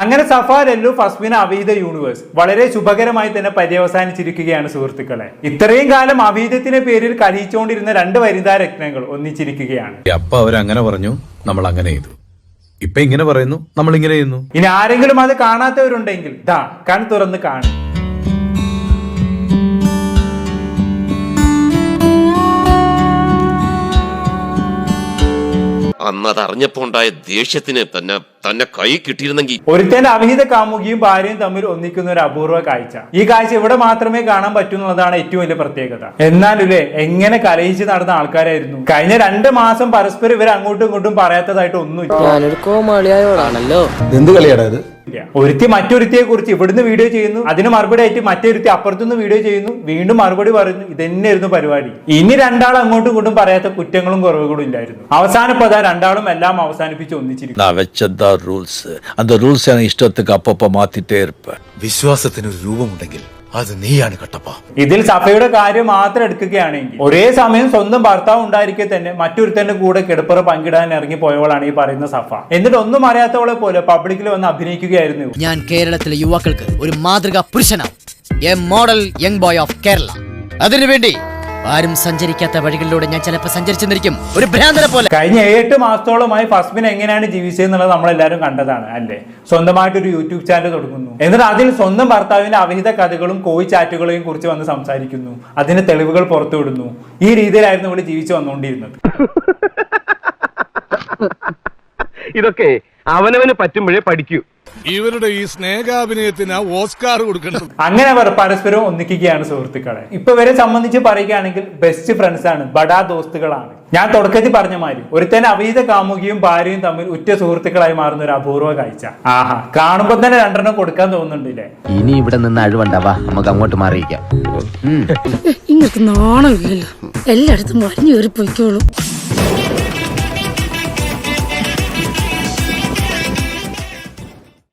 അങ്ങനെ സഫ, ലല്ലു, ഫസ്മിന, അവീത യൂണിവേഴ്സ് വളരെ ശുഭകരമായി തന്നെ പര്യവസാനിച്ചിരിക്കുകയാണ് സുഹൃത്തുക്കളെ. ഇത്രയും കാലം അവീതത്തിന്റെ പേരിൽ കലഹിച്ചുകൊണ്ടിരുന്ന രണ്ട് വനിതാ രത്നങ്ങൾ ഒന്നിച്ചിരിക്കുകയാണ്. അപ്പൊ അവരങ്ങനെ പറഞ്ഞു, നമ്മൾ അങ്ങനെ ചെയ്തു. ഇപ്പൊ ഇങ്ങനെ പറയുന്നു, നമ്മൾ ഇങ്ങനെ ചെയ്യുന്നു. ഇനി ആരെങ്കിലും അത് കാണാത്തവരുണ്ടെങ്കിൽ ദാ കൺ തുറന്ന് കാണും. അന്നത് അറിഞ്ഞപ്പോ ഉണ്ടായ ദേഷ്യത്തിന് തന്നെ കൈ കിട്ടിയിരുന്നെങ്കിൽ. ഒരുത്തന്റെ അവിഹിത കാമുകിയും ഭാര്യയും തമ്മിൽ ഒന്നിക്കുന്ന ഒരു അപൂർവ കാഴ്ച. ഈ കാഴ്ച ഇവിടെ മാത്രമേ കാണാൻ പറ്റൂ എന്നുള്ളതാണ് ഏറ്റവും വലിയ പ്രത്യേകത. എന്നാലുല്ലേ എങ്ങനെ കലഹിച്ച് നടന്ന ആൾക്കാരായിരുന്നു. കഴിഞ്ഞ 2 മാസം പരസ്പരം ഇവർ അങ്ങോട്ടും ഇങ്ങോട്ടും പറയാത്തതായിട്ട് ഒന്നുമില്ല. എന്ത് കളിയാടാ ഇത്? ഒരുത്തി മറ്റൊരുത്തിയെ കുറിച്ച് ഇവിടുന്ന് വീഡിയോ ചെയ്യുന്നു, അതിന് മറുപടി ആയിട്ട് മറ്റൊരുത്തി അപ്പുറത്തുനിന്ന് വീഡിയോ ചെയ്യുന്നു, വീണ്ടും മറുപടി പറയുന്നു. ഇതന്നെയായിരുന്നു പരിപാടി. ഇനി രണ്ടാളും അങ്ങോട്ടും ഇങ്ങോട്ടും പറയാത്ത കുറ്റങ്ങളും കുറവുകളും ഇല്ലായിരുന്നു. അവസാനപ്പോ രണ്ടാളും എല്ലാം അവസാനിപ്പിച്ച് ഒന്നിച്ചിരിക്കും. ഇഷ്ടത്തേക്ക് അപ്പ മാറ്റിട്ടേ വിശ്വാസത്തിന് ഒരു രൂപമുണ്ടെങ്കിൽ അത് നീയാണ് കട്ടപ്പ. ഇതിൽ സഫയുടെ കാര്യം മാത്രം എടുക്കുകയാണെങ്കിൽ ഒരേ സമയം സ്വന്തം ഭർത്താവ് ഉണ്ടായിരിക്കെ തന്നെ മറ്റൊരുത്തന്റെ കൂടെ കിടപ്പറ പങ്കിടാൻ ഇറങ്ങി പോയവളാണ് ഈ പറയുന്ന സഫ. എന്നിട്ട് ഒന്നും അറിയാത്തവളെ പോലെ പബ്ലിക്കിൽ വന്ന് അഭിനയിക്കുകയായിരുന്നു. ഞാൻ കേരളത്തിലെ യുവാക്കൾക്ക് ഒരു മാതൃകാ പുരുഷനാണ്, a model young boy of Kerala. അതിനുവേണ്ടി ആരും സഞ്ചരിക്കാത്ത വഴികളിലൂടെ ഞാൻ ചിലപ്പോൾ സഞ്ചരിച്ചെന്നിരിക്കും, ഒരു ഭ്രാന്തനെ പോലെ. കഴിഞ്ഞ 8 മാസത്തോളമായി ഫസ്മിൻ എങ്ങനെയാണ് ജീവിച്ചതെന്നുള്ളത് നമ്മളെല്ലാവരും കണ്ടതാണ് അല്ലേ. സ്വന്തമായിട്ടൊരു യൂട്യൂബ് ചാനൽ തുടങ്ങുന്നു, എന്നിട്ട് അതിൽ സ്വന്തം ഭർത്താവിന്റെ അവിഹിത കഥകളും കോഴി ചാറ്റുകളെയും കുറിച്ച് വന്ന് സംസാരിക്കുന്നു, അതിന് തെളിവുകൾ പുറത്തുവിടുന്നു. ഈ രീതിയിലായിരുന്നു ഇവിടെ ജീവിച്ചു വന്നുകൊണ്ടിരുന്നത്. ഇതൊക്കെ അവനവന് പറ്റുമ്പോഴേ പഠിക്കൂ. ഇവരുടെ ഈ സ്നേഹാഭിനയത്തിന് ഓസ്കാർ കൊടുക്കണം. അങ്ങനെ അവർ പരസ്പരം ഒന്നിക്കുകയാണ് സുഹൃത്തുക്കളെ. ഇപ്പൊ ഇവരെ സംബന്ധിച്ച് പറയുകയാണെങ്കിൽ ബെസ്റ്റ് ഫ്രണ്ട്സ് ആണ്, ബഡാ ദോസ്തുകളാണ്. ഞാൻ തുടക്കത്തിൽ പറഞ്ഞ മാതിരി ഒരുത്തന്നെ അവിഹിത കാമുകിയും ഭാര്യയും തമ്മിൽ ഉറ്റ സുഹൃത്തുക്കളായി മാറുന്ന ഒരു അപൂർവ കാഴ്ച. ആഹാ, കാണുമ്പോ തന്നെ 2 കൊടുക്കാൻ തോന്നുന്നുണ്ടല്ലേ. ഇനി ഇവിടെ നിന്ന് അഴിവണ്ടാവാ, നമുക്ക് അങ്ങോട്ട് മാറിയിക്കാം. ഇങ്ങക്ക് നാണമില്ലല്ലോ, എല്ലായിടത്തും വലിഞ്ഞു കയറി പൊയ്ക്കോളൂ.